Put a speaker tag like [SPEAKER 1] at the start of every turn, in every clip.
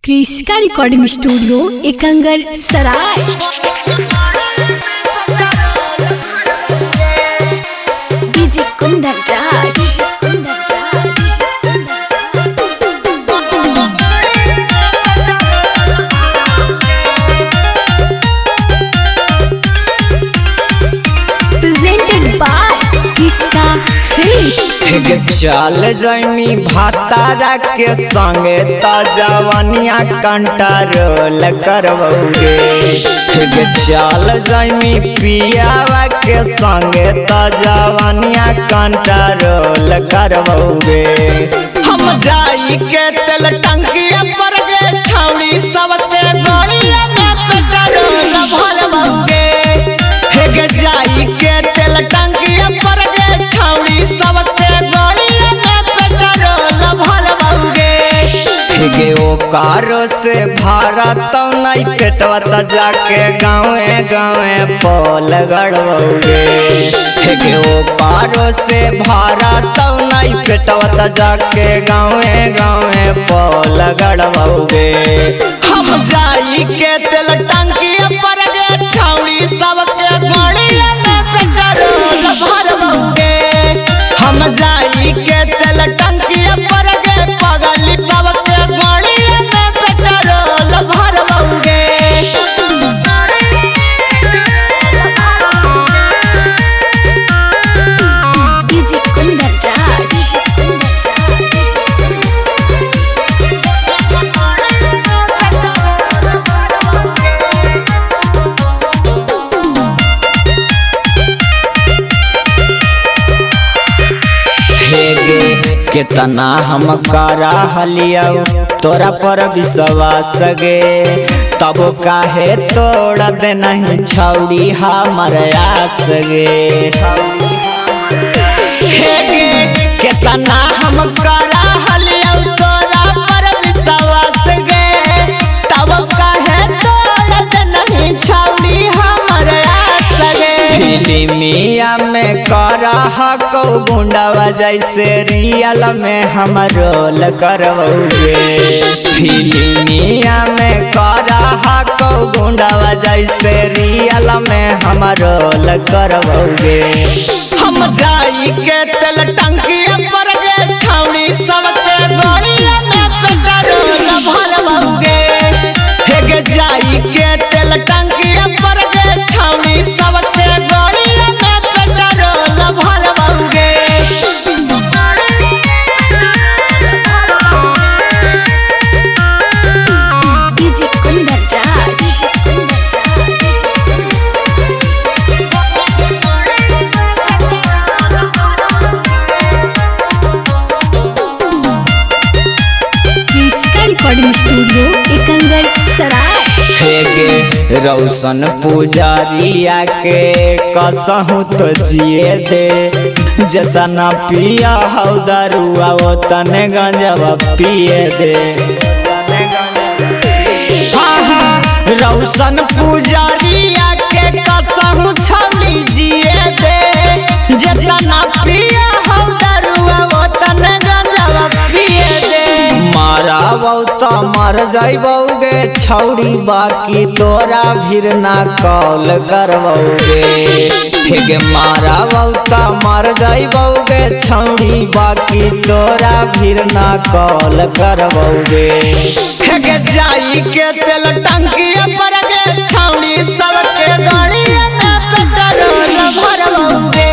[SPEAKER 1] क्रिस्का recording studio Ekangar Sarai. DJ Kundan Raj. Presented by Kriska films.
[SPEAKER 2] चल जमी भातारा के संगे त जवनिया कंट्रोल करबोगे। चल जमी पियावा के संगे त जवनिया कंट्रोल करबोगे। हम जाई के तेल टंकिया पर गे छौड़ी सबके गोलिया में पेट्रोल भरबोगे। हे जाई के तेल टंकिया पर गे छौड़ी सबके गोलिया में पेट्रोल भरबोगे। हे ओ कारो से भारत नहीं पेटवा त जाके गाँवे गाँवे पोल गड़बोगे। हे ओ कारो से भारत नहीं पेटवा त जाके गाँवे गाँवे पोल गड़बोगे। हम जाई के तेल टंकिया पर गे छौड़ी सबके गोलिया में पेट्रोल भरबोगे। हम जाई के तेल टंकिया पर गे पगली सबके गोलिया में पेट्रोल भरबोगे।
[SPEAKER 1] डीजे कुंदन राज।
[SPEAKER 2] कितना हम करा हलिया तोरा पर विश्वास गे, तब काहे तोड़ दे नहीं छौड़ी हमर आस गे। कितना हम करा हलिया तोरा पर विश्वास गे, तब काहे तोड़ दे नहीं छौड़ी हमर आस गे। फिल्मिया में करा हको गुंडावा जैसे रियल में हम रोल करबोगे। फिल्मिया में करा हको गुंडावा जैसे रियल में हम रोल करबोगे। हम जाई के तेल टंकिया पर गे छौड़ी सबके गोलिया में पेट्रोल भरबोगे। हे जाई के तेल टंकिया पर गे छौड़ी सबके गोलिया में पेट्रोल भरबोगे।
[SPEAKER 1] डीजे कुंदन राज। क्रिस्का रिकॉर्डिंग स्टूडियो एकंगर सराय।
[SPEAKER 2] रौशन पुजारिया के कसहू तो जिए दे, जतना पिया हौ दारुआ वो तने गंजवा पिए दे। रौशन पुजारिया के कसहू छौड़ी जिए दे, जतना पिया हौ दारुआ वो तने गंजवा पिए दे। माराबौ त मर जाइबोगे छौड़ी, बाकी तोरा भीर ना कॉल करबोगे। ठीक माराबौ त मर जाइबोगे छौड़ी, बाकी तोरा भीर ना कॉल करबोगे। हे जाई के तेल टंकिया पर गे छौड़ी सबके गोलिया में पेट्रोल भरबोगे।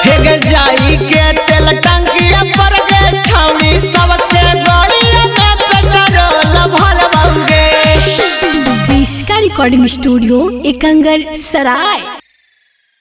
[SPEAKER 2] हे जाई के तेल टंकिया पर गे छौड़ी सबके गोलिया में पेट्रोल भरबोगे।
[SPEAKER 1] क्रिस्का रिकॉर्डिंग स्टूडियो एकंगर सराय।